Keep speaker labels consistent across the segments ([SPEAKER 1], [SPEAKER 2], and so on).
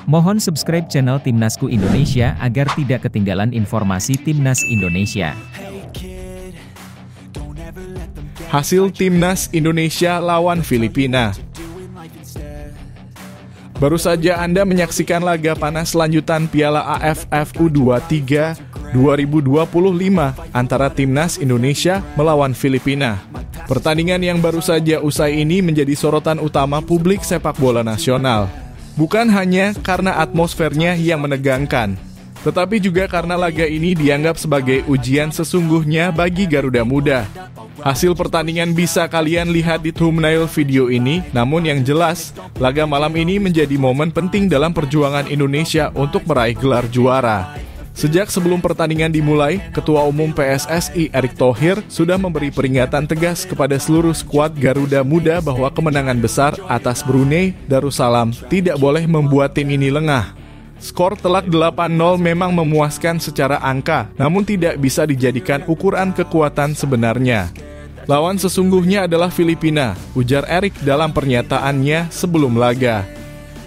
[SPEAKER 1] Mohon subscribe channel Timnasku Indonesia agar tidak ketinggalan informasi Timnas Indonesia.
[SPEAKER 2] Hasil Timnas Indonesia lawan Filipina. Baru saja Anda menyaksikan laga panas lanjutan Piala AFF U23 2025 antara Timnas Indonesia melawan Filipina. Pertandingan yang baru saja usai ini menjadi sorotan utama publik sepak bola nasional. Bukan hanya karena atmosfernya yang menegangkan, tetapi juga karena laga ini dianggap sebagai ujian sesungguhnya bagi Garuda Muda. Hasil pertandingan bisa kalian lihat di thumbnail video ini, namun yang jelas, laga malam ini menjadi momen penting dalam perjuangan Indonesia untuk meraih gelar juara. Sejak sebelum pertandingan dimulai, Ketua Umum PSSI Erick Thohir sudah memberi peringatan tegas kepada seluruh skuad Garuda Muda bahwa kemenangan besar atas Brunei Darussalam tidak boleh membuat tim ini lengah. Skor telak 8-0 memang memuaskan secara angka, namun tidak bisa dijadikan ukuran kekuatan sebenarnya. Lawan sesungguhnya adalah Filipina, ujar Erick dalam pernyataannya sebelum laga.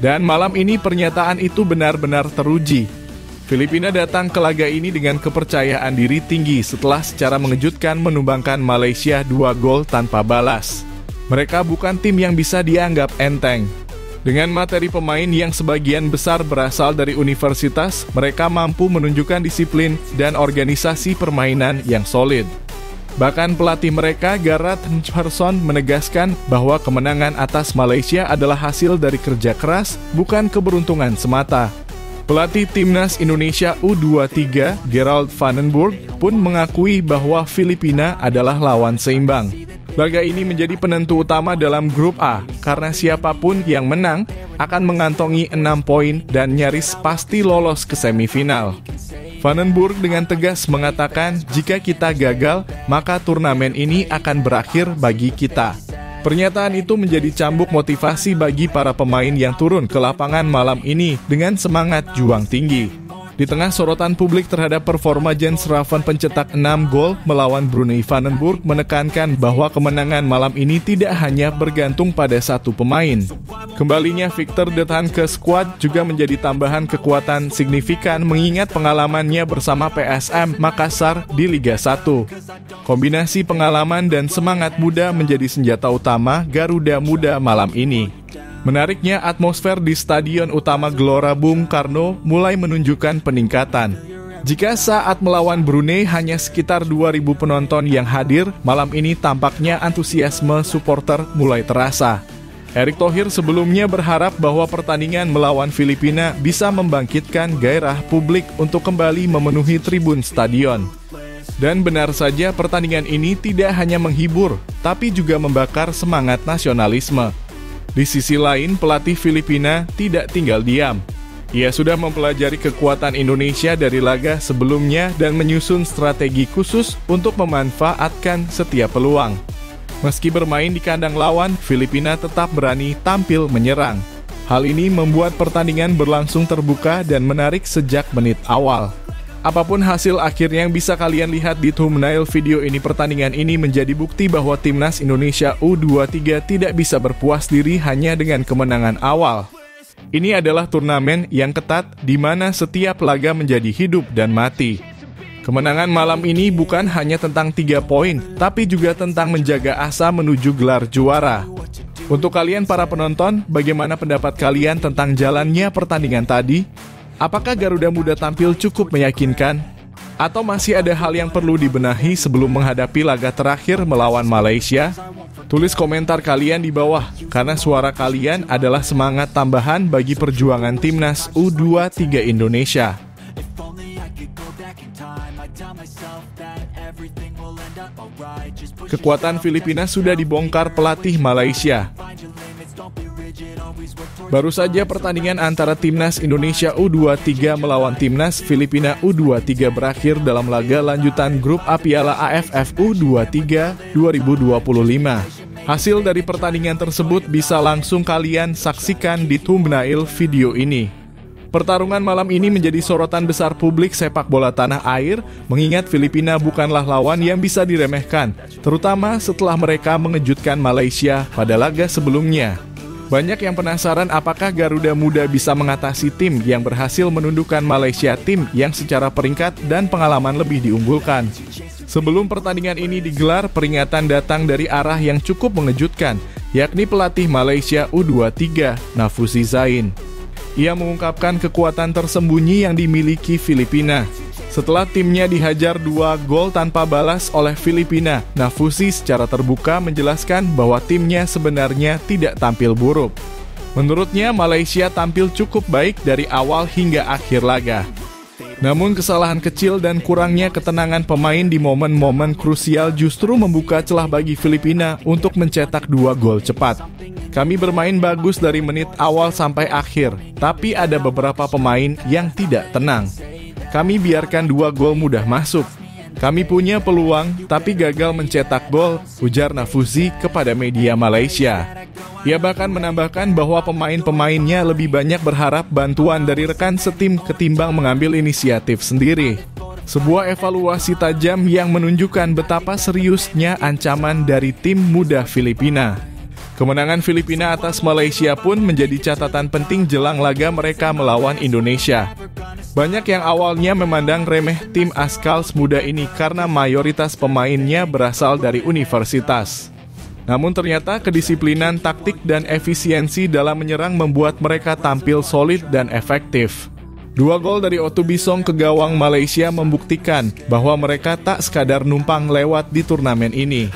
[SPEAKER 2] Dan malam ini pernyataan itu benar-benar teruji. Filipina datang ke laga ini dengan kepercayaan diri tinggi setelah secara mengejutkan menumbangkan Malaysia 2 gol tanpa balas. Mereka bukan tim yang bisa dianggap enteng. Dengan materi pemain yang sebagian besar berasal dari universitas, mereka mampu menunjukkan disiplin dan organisasi permainan yang solid. Bahkan pelatih mereka, Gareth Hudson, menegaskan bahwa kemenangan atas Malaysia adalah hasil dari kerja keras, bukan keberuntungan semata. Pelatih Timnas Indonesia U23, Gerald Vandenburg, pun mengakui bahwa Filipina adalah lawan seimbang. Laga ini menjadi penentu utama dalam grup A, karena siapapun yang menang akan mengantongi 6 poin dan nyaris pasti lolos ke semifinal. Vandenburg dengan tegas mengatakan, jika kita gagal, maka turnamen ini akan berakhir bagi kita. Pernyataan itu menjadi cambuk motivasi bagi para pemain yang turun ke lapangan malam ini dengan semangat juang tinggi. Di tengah sorotan publik terhadap performa Jens Raven pencetak 6 gol melawan Brunei, Vandenburg menekankan bahwa kemenangan malam ini tidak hanya bergantung pada satu pemain. Kembalinya Victor Dethan ke skuad juga menjadi tambahan kekuatan signifikan mengingat pengalamannya bersama PSM Makassar di Liga 1. Kombinasi pengalaman dan semangat muda menjadi senjata utama Garuda Muda malam ini. Menariknya, atmosfer di Stadion Utama Gelora Bung Karno mulai menunjukkan peningkatan. Jika saat melawan Brunei hanya sekitar 2.000 penonton yang hadir, malam ini tampaknya antusiasme supporter mulai terasa. Erick Thohir sebelumnya berharap bahwa pertandingan melawan Filipina bisa membangkitkan gairah publik untuk kembali memenuhi tribun stadion. Dan benar saja pertandingan ini tidak hanya menghibur, tapi juga membakar semangat nasionalisme. Di sisi lain, pelatih Filipina tidak tinggal diam. Ia sudah mempelajari kekuatan Indonesia dari laga sebelumnya dan menyusun strategi khusus untuk memanfaatkan setiap peluang. Meski bermain di kandang lawan, Filipina tetap berani tampil menyerang. Hal ini membuat pertandingan berlangsung terbuka dan menarik sejak menit awal. Apapun hasil akhir yang bisa kalian lihat di thumbnail video ini, pertandingan ini menjadi bukti bahwa Timnas Indonesia U23 tidak bisa berpuas diri hanya dengan kemenangan awal. Ini adalah turnamen yang ketat di mana setiap laga menjadi hidup dan mati. Kemenangan malam ini bukan hanya tentang 3 poin, tapi juga tentang menjaga asa menuju gelar juara. Untuk kalian para penonton, bagaimana pendapat kalian tentang jalannya pertandingan tadi? Apakah Garuda Muda tampil cukup meyakinkan? Atau masih ada hal yang perlu dibenahi sebelum menghadapi laga terakhir melawan Malaysia? Tulis komentar kalian di bawah, karena suara kalian adalah semangat tambahan bagi perjuangan Timnas U23 Indonesia. Kekuatan Filipina sudah dibongkar pelatih Malaysia. Baru saja pertandingan antara Timnas Indonesia U23 melawan Timnas Filipina U23 berakhir dalam laga lanjutan grup A Piala AFF U23 2025. Hasil dari pertandingan tersebut bisa langsung kalian saksikan di thumbnail video ini. Pertarungan malam ini menjadi sorotan besar publik sepak bola tanah air, mengingat Filipina bukanlah lawan yang bisa diremehkan, terutama setelah mereka mengejutkan Malaysia pada laga sebelumnya. Banyak yang penasaran apakah Garuda Muda bisa mengatasi tim yang berhasil menundukkan Malaysia, tim yang secara peringkat dan pengalaman lebih diunggulkan. Sebelum pertandingan ini digelar, peringatan datang dari arah yang cukup mengejutkan, yakni pelatih Malaysia U23, Nafuzi Zain. Ia mengungkapkan kekuatan tersembunyi yang dimiliki Filipina. Setelah timnya dihajar 2 gol tanpa balas oleh Filipina, Nafuzi secara terbuka menjelaskan bahwa timnya sebenarnya tidak tampil buruk. Menurutnya, Malaysia tampil cukup baik dari awal hingga akhir laga. Namun kesalahan kecil dan kurangnya ketenangan pemain di momen-momen krusial justru membuka celah bagi Filipina untuk mencetak 2 gol cepat. Kami bermain bagus dari menit awal sampai akhir, tapi ada beberapa pemain yang tidak tenang. Kami biarkan 2 gol mudah masuk. Kami punya peluang, tapi gagal mencetak gol, ujar Nafuzi kepada media Malaysia. Ia bahkan menambahkan bahwa pemain-pemainnya lebih banyak berharap bantuan dari rekan setim ketimbang mengambil inisiatif sendiri. Sebuah evaluasi tajam yang menunjukkan betapa seriusnya ancaman dari tim muda Filipina. Kemenangan Filipina atas Malaysia pun menjadi catatan penting jelang laga mereka melawan Indonesia. Banyak yang awalnya memandang remeh tim Ascals muda ini karena mayoritas pemainnya berasal dari universitas. Namun ternyata kedisiplinan taktik dan efisiensi dalam menyerang membuat mereka tampil solid dan efektif. 2 gol dari Otubisong ke gawang Malaysia membuktikan bahwa mereka tak sekadar numpang lewat di turnamen ini.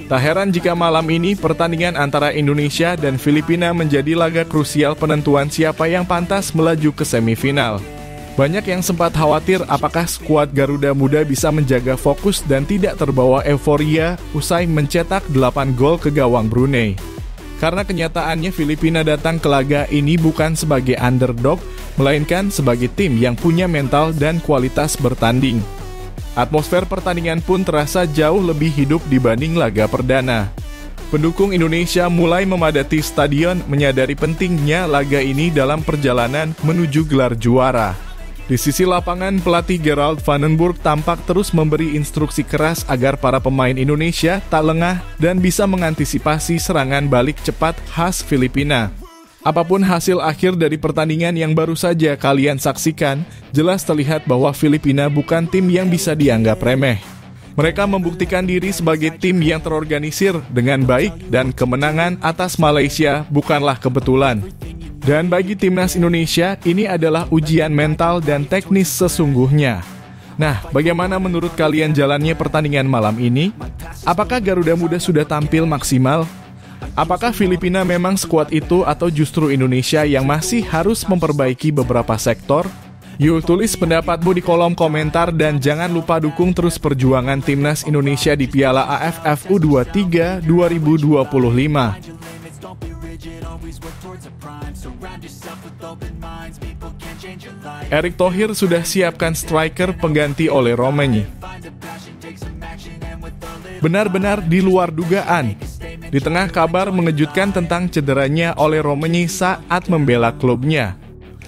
[SPEAKER 2] Tak heran jika malam ini pertandingan antara Indonesia dan Filipina menjadi laga krusial penentuan siapa yang pantas melaju ke semifinal. Banyak yang sempat khawatir apakah skuad Garuda Muda bisa menjaga fokus dan tidak terbawa euforia usai mencetak 8 gol ke gawang Brunei. Karena kenyataannya Filipina datang ke laga ini bukan sebagai underdog, melainkan sebagai tim yang punya mental dan kualitas bertanding. Atmosfer pertandingan pun terasa jauh lebih hidup dibanding laga perdana. Pendukung Indonesia mulai memadati stadion menyadari pentingnya laga ini dalam perjalanan menuju gelar juara. Di sisi lapangan, pelatih Gerald Vandenburg tampak terus memberi instruksi keras agar para pemain Indonesia tak lengah dan bisa mengantisipasi serangan balik cepat khas Filipina. Apapun hasil akhir dari pertandingan yang baru saja kalian saksikan, jelas terlihat bahwa Filipina bukan tim yang bisa dianggap remeh. Mereka membuktikan diri sebagai tim yang terorganisir dengan baik dan kemenangan atas Malaysia bukanlah kebetulan. Dan bagi timnas Indonesia, ini adalah ujian mental dan teknis sesungguhnya. Nah, bagaimana menurut kalian jalannya pertandingan malam ini? Apakah Garuda Muda sudah tampil maksimal? Apakah Filipina memang sekuat itu atau justru Indonesia yang masih harus memperbaiki beberapa sektor? Yuk tulis pendapatmu di kolom komentar dan jangan lupa dukung terus perjuangan timnas Indonesia di Piala AFF U23 2025. Erick Thohir sudah siapkan striker pengganti oleh Romagnoli. Benar-benar di luar dugaan. Di tengah kabar mengejutkan tentang cederanya oleh Romagnoli saat membela klubnya,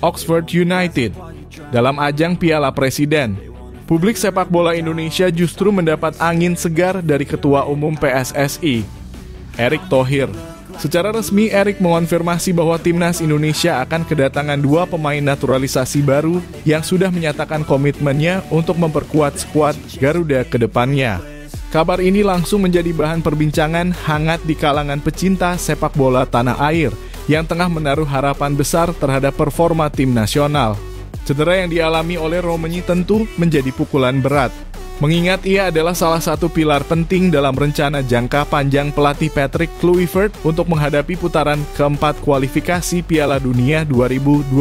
[SPEAKER 2] Oxford United, dalam ajang Piala Presiden. Publik sepak bola Indonesia justru mendapat angin segar dari Ketua Umum PSSI, Erick Thohir. Secara resmi, Erick mengonfirmasi bahwa timnas Indonesia akan kedatangan 2 pemain naturalisasi baru yang sudah menyatakan komitmennya untuk memperkuat skuad Garuda ke depannya. Kabar ini langsung menjadi bahan perbincangan hangat di kalangan pecinta sepak bola tanah air yang tengah menaruh harapan besar terhadap performa tim nasional. Cedera yang dialami oleh Romagnoli tentu menjadi pukulan berat, mengingat ia adalah salah satu pilar penting dalam rencana jangka panjang pelatih Patrick Kluivert untuk menghadapi putaran keempat kualifikasi Piala Dunia 2026.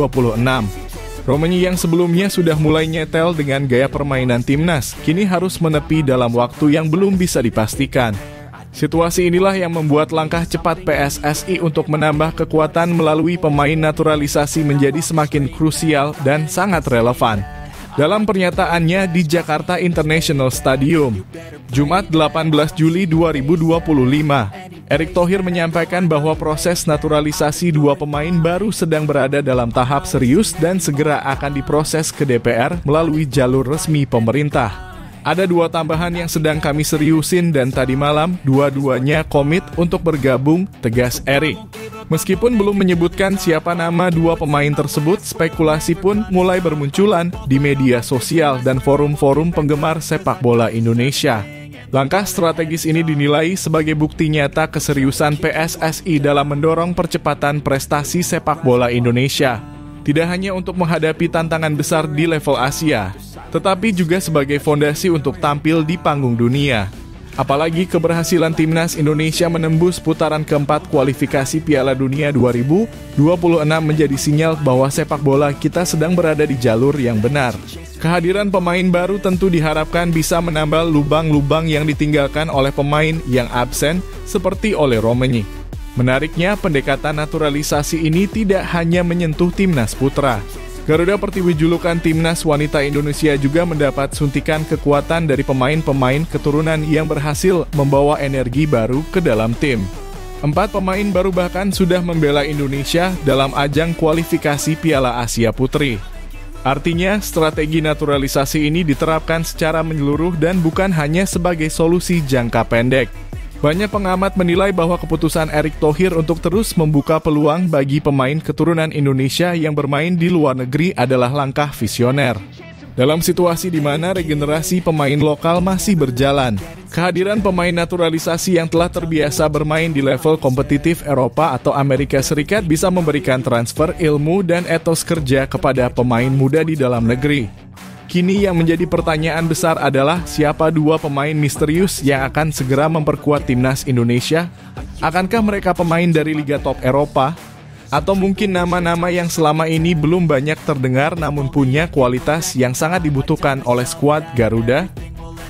[SPEAKER 2] Romagnoli yang sebelumnya sudah mulai nyetel dengan gaya permainan timnas, kini harus menepi dalam waktu yang belum bisa dipastikan. Situasi inilah yang membuat langkah cepat PSSI untuk menambah kekuatan melalui pemain naturalisasi menjadi semakin krusial dan sangat relevan. Dalam pernyataannya di Jakarta International Stadium, Jumat 18 Juli 2025, Erick Thohir menyampaikan bahwa proses naturalisasi 2 pemain baru sedang berada dalam tahap serius dan segera akan diproses ke DPR melalui jalur resmi pemerintah. Ada 2 tambahan yang sedang kami seriusin dan tadi malam dua-duanya komit untuk bergabung, tegas Erick. Meskipun belum menyebutkan siapa nama dua pemain tersebut, spekulasi pun mulai bermunculan di media sosial dan forum-forum penggemar sepak bola Indonesia. Langkah strategis ini dinilai sebagai bukti nyata keseriusan PSSI dalam mendorong percepatan prestasi sepak bola Indonesia. Tidak hanya untuk menghadapi tantangan besar di level Asia, tetapi juga sebagai fondasi untuk tampil di panggung dunia. Apalagi keberhasilan Timnas Indonesia menembus putaran keempat kualifikasi Piala Dunia 2026 menjadi sinyal bahwa sepak bola kita sedang berada di jalur yang benar. Kehadiran pemain baru tentu diharapkan bisa menambal lubang-lubang yang ditinggalkan oleh pemain yang absen seperti Ole Romenyi. Menariknya, pendekatan naturalisasi ini tidak hanya menyentuh Timnas Putra. Garuda Pertiwi julukan Timnas Wanita Indonesia juga mendapat suntikan kekuatan dari pemain-pemain keturunan yang berhasil membawa energi baru ke dalam tim. 4 pemain baru bahkan sudah membela Indonesia dalam ajang kualifikasi Piala Asia Putri. Artinya, strategi naturalisasi ini diterapkan secara menyeluruh dan bukan hanya sebagai solusi jangka pendek. Banyak pengamat menilai bahwa keputusan Erick Thohir untuk terus membuka peluang bagi pemain keturunan Indonesia yang bermain di luar negeri adalah langkah visioner. Dalam situasi di mana regenerasi pemain lokal masih berjalan, kehadiran pemain naturalisasi yang telah terbiasa bermain di level kompetitif Eropa atau Amerika Serikat bisa memberikan transfer ilmu dan etos kerja kepada pemain muda di dalam negeri. Kini yang menjadi pertanyaan besar adalah siapa dua pemain misterius yang akan segera memperkuat Timnas Indonesia? Akankah mereka pemain dari Liga Top Eropa? Atau mungkin nama-nama yang selama ini belum banyak terdengar namun punya kualitas yang sangat dibutuhkan oleh skuad Garuda?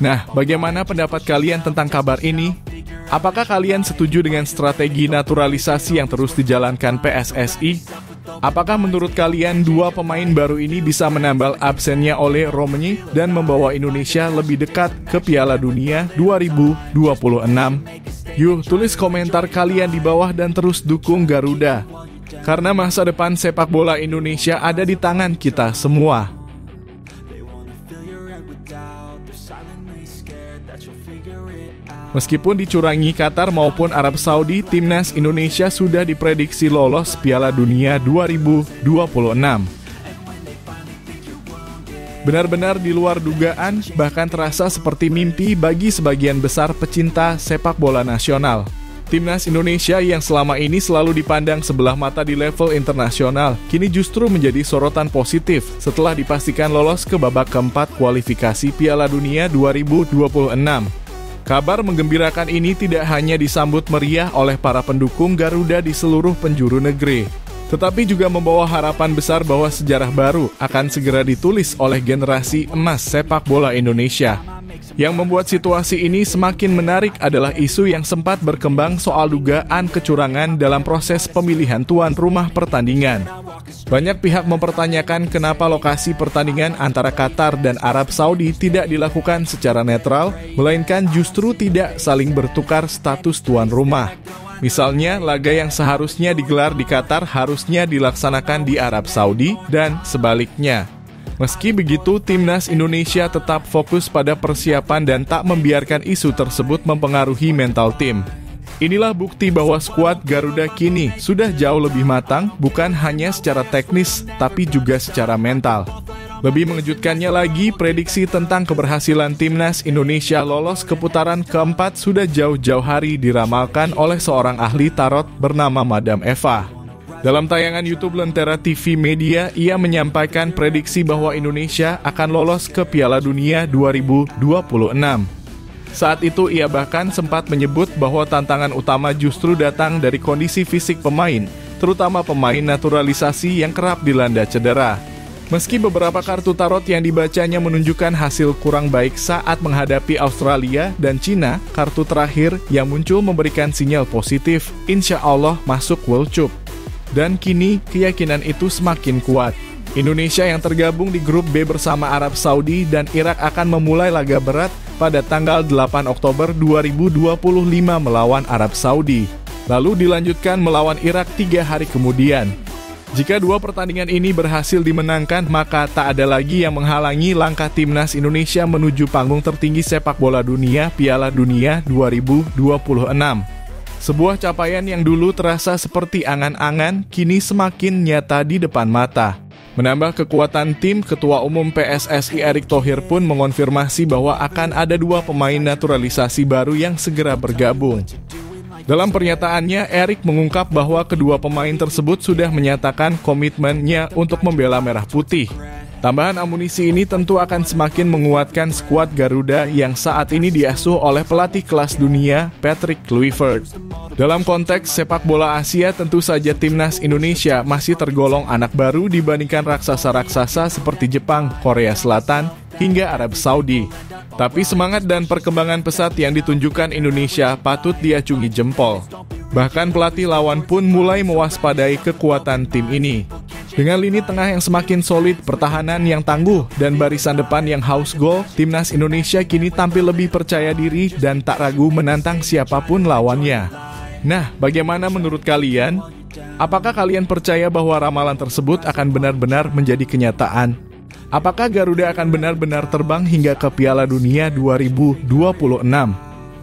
[SPEAKER 2] Nah, bagaimana pendapat kalian tentang kabar ini? Apakah kalian setuju dengan strategi naturalisasi yang terus dijalankan PSSI? Apakah menurut kalian dua pemain baru ini bisa menambal absennya Ole Romenyi dan membawa Indonesia lebih dekat ke Piala Dunia 2026? Yuk, tulis komentar kalian di bawah dan terus dukung Garuda. Karena masa depan sepak bola Indonesia ada di tangan kita semua. Meskipun dicurangi Qatar maupun Arab Saudi, Timnas Indonesia sudah diprediksi lolos Piala Dunia 2026. Benar-benar di luar dugaan, bahkan terasa seperti mimpi bagi sebagian besar pecinta sepak bola nasional. Timnas Indonesia yang selama ini selalu dipandang sebelah mata di level internasional, kini justru menjadi sorotan positif setelah dipastikan lolos ke babak keempat kualifikasi Piala Dunia 2026. Kabar menggembirakan ini tidak hanya disambut meriah oleh para pendukung Garuda di seluruh penjuru negeri, tetapi juga membawa harapan besar bahwa sejarah baru akan segera ditulis oleh generasi emas sepak bola Indonesia. Yang membuat situasi ini semakin menarik adalah isu yang sempat berkembang soal dugaan kecurangan dalam proses pemilihan tuan rumah pertandingan. Banyak pihak mempertanyakan kenapa lokasi pertandingan antara Qatar dan Arab Saudi tidak dilakukan secara netral, melainkan justru tidak saling bertukar status tuan rumah. Misalnya, laga yang seharusnya digelar di Qatar harusnya dilaksanakan di Arab Saudi dan sebaliknya. Meski begitu, Timnas Indonesia tetap fokus pada persiapan dan tak membiarkan isu tersebut mempengaruhi mental tim. Inilah bukti bahwa skuad Garuda kini sudah jauh lebih matang, bukan hanya secara teknis, tapi juga secara mental. Lebih mengejutkannya lagi, prediksi tentang keberhasilan Timnas Indonesia lolos ke putaran keempat sudah jauh-jauh hari diramalkan oleh seorang ahli tarot bernama Madam Eva. Dalam tayangan YouTube Lentera TV Media, ia menyampaikan prediksi bahwa Indonesia akan lolos ke Piala Dunia 2026. Saat itu ia bahkan sempat menyebut bahwa tantangan utama justru datang dari kondisi fisik pemain, terutama pemain naturalisasi yang kerap dilanda cedera. Meski beberapa kartu tarot yang dibacanya menunjukkan hasil kurang baik saat menghadapi Australia dan Cina, kartu terakhir yang muncul memberikan sinyal positif, insya Allah masuk World Cup. Dan kini keyakinan itu semakin kuat. Indonesia yang tergabung di grup B bersama Arab Saudi dan Irak akan memulai laga berat pada tanggal 8 Oktober 2025 melawan Arab Saudi. Lalu dilanjutkan melawan Irak 3 hari kemudian. Jika dua pertandingan ini berhasil dimenangkan, maka tak ada lagi yang menghalangi langkah Timnas Indonesia menuju panggung tertinggi sepak bola dunia Piala Dunia 2026. Sebuah capaian yang dulu terasa seperti angan-angan, kini semakin nyata di depan mata. Menambah kekuatan tim, Ketua Umum PSSI Erick Thohir pun mengonfirmasi bahwa akan ada 2 pemain naturalisasi baru yang segera bergabung. Dalam pernyataannya, Erick mengungkap bahwa kedua pemain tersebut sudah menyatakan komitmennya untuk membela Merah Putih. Tambahan amunisi ini tentu akan semakin menguatkan skuad Garuda yang saat ini diasuh oleh pelatih kelas dunia Patrick Kluivert. Dalam konteks sepak bola Asia, tentu saja timnas Indonesia masih tergolong anak baru dibandingkan raksasa-raksasa seperti Jepang, Korea Selatan, hingga Arab Saudi. Tapi semangat dan perkembangan pesat yang ditunjukkan Indonesia patut diacungi jempol. Bahkan pelatih lawan pun mulai mewaspadai kekuatan tim ini. Dengan lini tengah yang semakin solid, pertahanan yang tangguh, dan barisan depan yang haus gol, timnas Indonesia kini tampil lebih percaya diri dan tak ragu menantang siapapun lawannya. Nah, bagaimana menurut kalian? Apakah kalian percaya bahwa ramalan tersebut akan benar-benar menjadi kenyataan? Apakah Garuda akan benar-benar terbang hingga ke Piala Dunia 2026?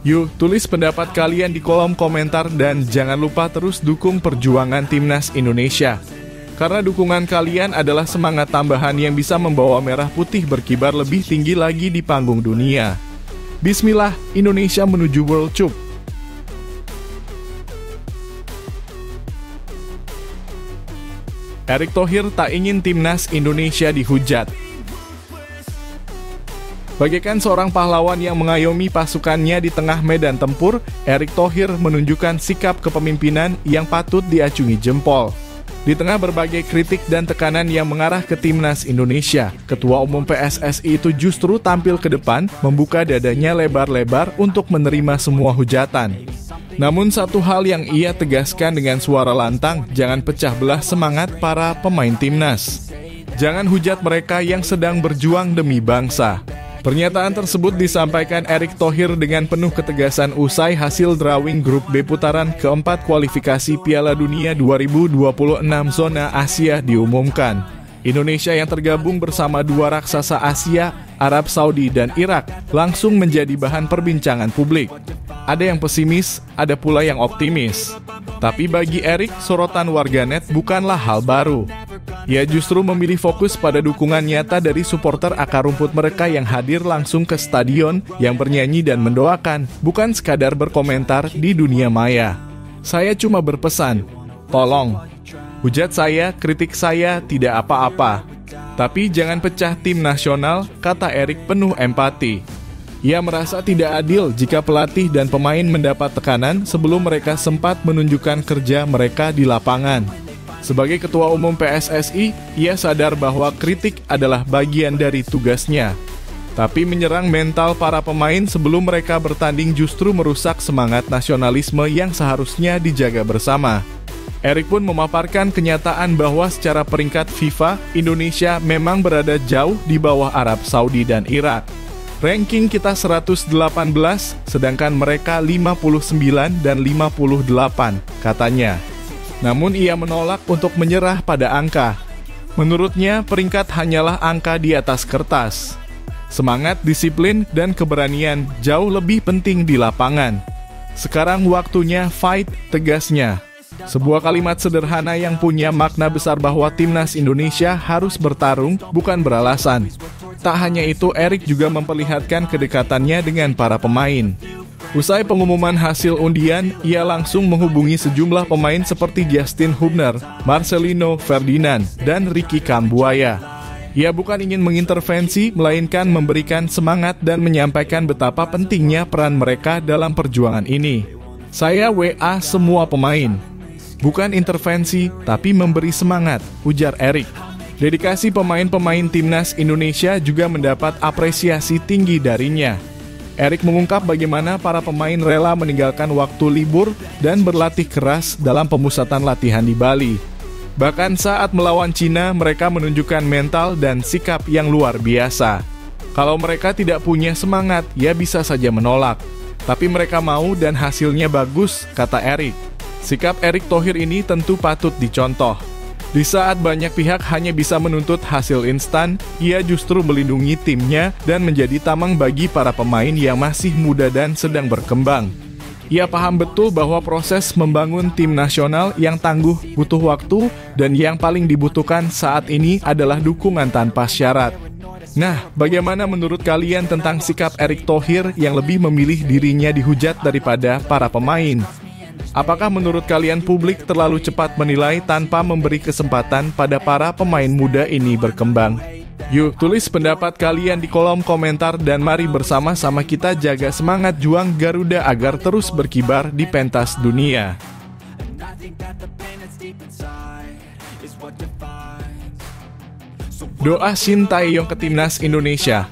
[SPEAKER 2] Yuk, tulis pendapat kalian di kolom komentar dan jangan lupa terus dukung perjuangan timnas Indonesia. Karena dukungan kalian adalah semangat tambahan yang bisa membawa Merah Putih berkibar lebih tinggi lagi di panggung dunia. Bismillah, Indonesia menuju World Cup. Erick Thohir tak ingin timnas Indonesia dihujat. Bagaikan seorang pahlawan yang mengayomi pasukannya di tengah medan tempur, Erick Thohir menunjukkan sikap kepemimpinan yang patut diacungi jempol. Di tengah berbagai kritik dan tekanan yang mengarah ke timnas Indonesia, Ketua Umum PSSI itu justru tampil ke depan, membuka dadanya lebar-lebar untuk menerima semua hujatan. Namun satu hal yang ia tegaskan dengan suara lantang, jangan pecah belah semangat para pemain timnas. Jangan hujat mereka yang sedang berjuang demi bangsa. Pernyataan tersebut disampaikan Erick Thohir dengan penuh ketegasan usai hasil drawing grup B putaran keempat kualifikasi Piala Dunia 2026 zona Asia diumumkan. Indonesia yang tergabung bersama 2 raksasa Asia, Arab Saudi dan Irak, langsung menjadi bahan perbincangan publik. Ada yang pesimis, ada pula yang optimis. Tapi bagi Erick, sorotan warganet bukanlah hal baru. Ia justru memilih fokus pada dukungan nyata dari supporter akar rumput mereka yang hadir langsung ke stadion, yang bernyanyi dan mendoakan, bukan sekadar berkomentar di dunia maya. Saya cuma berpesan, tolong, hujat saya, kritik saya, tidak apa-apa. Tapi jangan pecah tim nasional, kata Erick penuh empati. Ia merasa tidak adil jika pelatih dan pemain mendapat tekanan sebelum mereka sempat menunjukkan kerja mereka di lapangan. Sebagai Ketua Umum PSSI, ia sadar bahwa kritik adalah bagian dari tugasnya. Tapi menyerang mental para pemain sebelum mereka bertanding justru merusak semangat nasionalisme yang seharusnya dijaga bersama. Erick pun memaparkan kenyataan bahwa secara peringkat FIFA, Indonesia memang berada jauh di bawah Arab Saudi dan Irak. Ranking kita 118, sedangkan mereka 59 dan 58, katanya. Namun ia menolak untuk menyerah pada angka. Menurutnya, peringkat hanyalah angka di atas kertas. Semangat, disiplin, dan keberanian jauh lebih penting di lapangan. Sekarang waktunya fight, tegasnya. Sebuah kalimat sederhana yang punya makna besar bahwa timnas Indonesia harus bertarung, bukan beralasan. Tak hanya itu, Erick juga memperlihatkan kedekatannya dengan para pemain. Usai pengumuman hasil undian, ia langsung menghubungi sejumlah pemain seperti Justin Hubner, Marcelino Ferdinand, dan Ricky Kambuaya. Ia bukan ingin mengintervensi, melainkan memberikan semangat dan menyampaikan betapa pentingnya peran mereka dalam perjuangan ini. Saya WA semua pemain. Bukan intervensi, tapi memberi semangat, ujar Erick. Dedikasi pemain-pemain timnas Indonesia juga mendapat apresiasi tinggi darinya. Erick mengungkap bagaimana para pemain rela meninggalkan waktu libur dan berlatih keras dalam pemusatan latihan di Bali. Bahkan saat melawan Cina, mereka menunjukkan mental dan sikap yang luar biasa. Kalau mereka tidak punya semangat, ya bisa saja menolak. Tapi mereka mau dan hasilnya bagus, kata Erick. Sikap Erick Thohir ini tentu patut dicontoh. Di saat banyak pihak hanya bisa menuntut hasil instan, ia justru melindungi timnya dan menjadi tameng bagi para pemain yang masih muda dan sedang berkembang. Ia paham betul bahwa proses membangun tim nasional yang tangguh butuh waktu dan yang paling dibutuhkan saat ini adalah dukungan tanpa syarat. Nah, bagaimana menurut kalian tentang sikap Erick Thohir yang lebih memilih dirinya dihujat daripada para pemain? Apakah menurut kalian publik terlalu cepat menilai tanpa memberi kesempatan pada para pemain muda ini berkembang? Yuk, tulis pendapat kalian di kolom komentar dan mari bersama-sama kita jaga semangat juang Garuda agar terus berkibar di pentas dunia. Doa Shin Tae-yong ke Timnas Indonesia.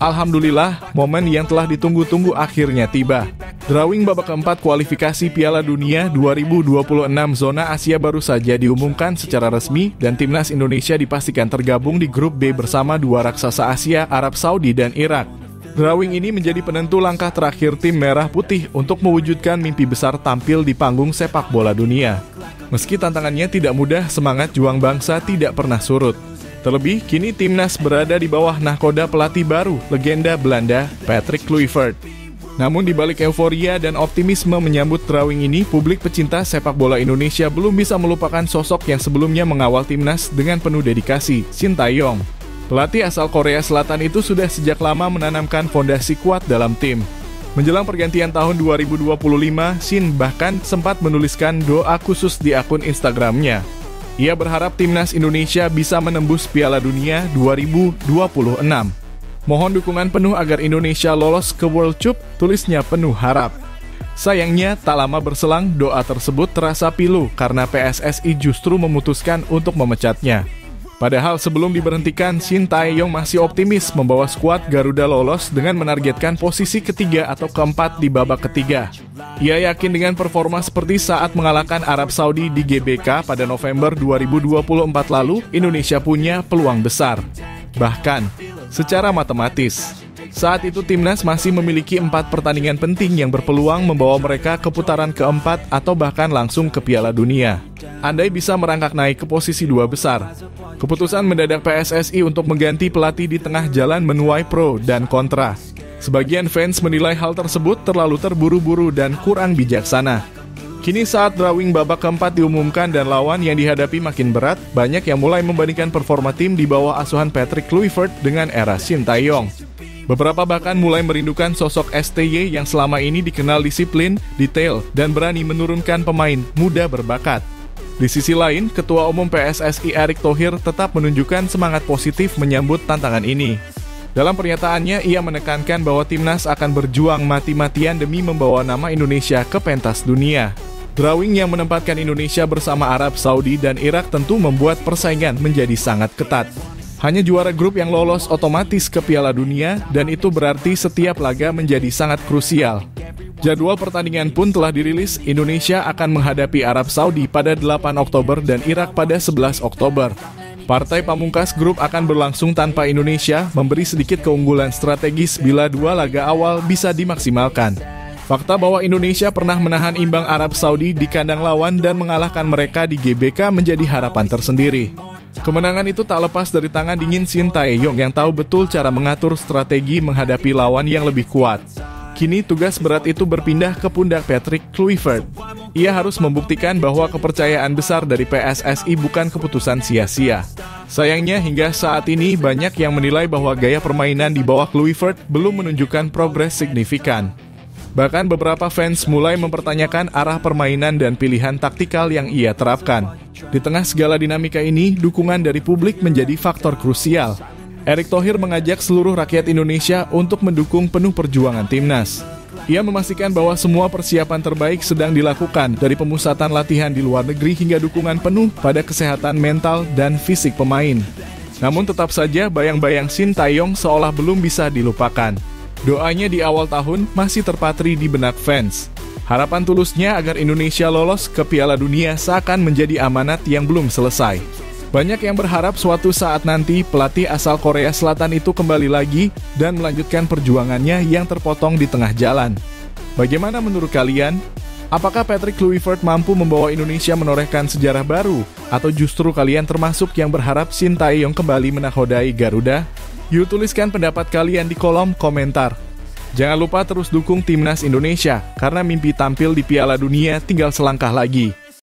[SPEAKER 2] Alhamdulillah, momen yang telah ditunggu-tunggu akhirnya tiba. Drawing babak keempat kualifikasi Piala Dunia 2026 zona Asia baru saja diumumkan secara resmi dan Timnas Indonesia dipastikan tergabung di grup B bersama dua raksasa Asia, Arab Saudi dan Irak. Drawing ini menjadi penentu langkah terakhir tim merah putih untuk mewujudkan mimpi besar tampil di panggung sepak bola dunia. Meski tantangannya tidak mudah, semangat juang bangsa tidak pernah surut. Terlebih, kini Timnas berada di bawah nahkoda pelatih baru, legenda Belanda, Patrick Kluivert. Namun di balik euforia dan optimisme menyambut drawing ini, publik pecinta sepak bola Indonesia belum bisa melupakan sosok yang sebelumnya mengawal Timnas dengan penuh dedikasi, Shin Tae-yong. Pelatih asal Korea Selatan itu sudah sejak lama menanamkan fondasi kuat dalam tim. Menjelang pergantian tahun 2025, Shin bahkan sempat menuliskan doa khusus di akun Instagramnya. Ia berharap Timnas Indonesia bisa menembus Piala Dunia 2026. Mohon dukungan penuh agar Indonesia lolos ke World Cup, tulisnya penuh harap. Sayangnya, tak lama berselang doa tersebut terasa pilu karena PSSI justru memutuskan untuk memecatnya. Padahal sebelum diberhentikan, Shin Tae-yong masih optimis membawa skuad Garuda lolos dengan menargetkan posisi ketiga atau keempat di babak ketiga. Ia yakin dengan performa seperti saat mengalahkan Arab Saudi di GBK pada November 2024 lalu, Indonesia punya peluang besar. Bahkan, secara matematis, saat itu Timnas masih memiliki 4 pertandingan penting yang berpeluang membawa mereka ke putaran keempat atau bahkan langsung ke Piala Dunia. Andai bisa merangkak naik ke posisi 2 besar. Keputusan mendadak PSSI untuk mengganti pelatih di tengah jalan menuai pro dan kontra. Sebagian fans menilai hal tersebut terlalu terburu-buru dan kurang bijaksana. Kini saat drawing babak keempat diumumkan dan lawan yang dihadapi makin berat, banyak yang mulai membandingkan performa tim di bawah asuhan Patrick Kluivert dengan era Shin Tae-yong. Beberapa bahkan mulai merindukan sosok STY yang selama ini dikenal disiplin, detail, dan berani menurunkan pemain muda berbakat. Di sisi lain, Ketua Umum PSSI Erick Thohir tetap menunjukkan semangat positif menyambut tantangan ini. Dalam pernyataannya, ia menekankan bahwa Timnas akan berjuang mati-matian demi membawa nama Indonesia ke pentas dunia. Drawing yang menempatkan Indonesia bersama Arab Saudi dan Irak tentu membuat persaingan menjadi sangat ketat. Hanya juara grup yang lolos otomatis ke Piala Dunia dan itu berarti setiap laga menjadi sangat krusial. Jadwal pertandingan pun telah dirilis, Indonesia akan menghadapi Arab Saudi pada 8 Oktober dan Irak pada 11 Oktober. Partai pamungkas grup akan berlangsung tanpa Indonesia, memberi sedikit keunggulan strategis bila 2 laga awal bisa dimaksimalkan. Fakta bahwa Indonesia pernah menahan imbang Arab Saudi di kandang lawan dan mengalahkan mereka di GBK menjadi harapan tersendiri. Kemenangan itu tak lepas dari tangan dingin Shin Tae-yong yang tahu betul cara mengatur strategi menghadapi lawan yang lebih kuat. Kini tugas berat itu berpindah ke pundak Patrick Kluivert. Ia harus membuktikan bahwa kepercayaan besar dari PSSI bukan keputusan sia-sia. Sayangnya hingga saat ini banyak yang menilai bahwa gaya permainan di bawah Kluivert belum menunjukkan progres signifikan. Bahkan beberapa fans mulai mempertanyakan arah permainan dan pilihan taktikal yang ia terapkan. Di tengah segala dinamika ini, dukungan dari publik menjadi faktor krusial. Erick Thohir mengajak seluruh rakyat Indonesia untuk mendukung penuh perjuangan Timnas. Ia memastikan bahwa semua persiapan terbaik sedang dilakukan dari pemusatan latihan di luar negeri hingga dukungan penuh pada kesehatan mental dan fisik pemain. Namun tetap saja bayang-bayang Shin Tae-yong seolah belum bisa dilupakan. Doanya di awal tahun masih terpatri di benak fans. Harapan tulusnya agar Indonesia lolos ke Piala Dunia seakan menjadi amanat yang belum selesai. Banyak yang berharap suatu saat nanti pelatih asal Korea Selatan itu kembali lagi dan melanjutkan perjuangannya yang terpotong di tengah jalan. Bagaimana menurut kalian? Apakah Patrick Kluivert mampu membawa Indonesia menorehkan sejarah baru? Atau justru kalian termasuk yang berharap Shin Tae-yong kembali menakodai Garuda? Yuk tuliskan pendapat kalian di kolom komentar. Jangan lupa terus dukung Timnas Indonesia, karena mimpi tampil di Piala Dunia tinggal selangkah lagi.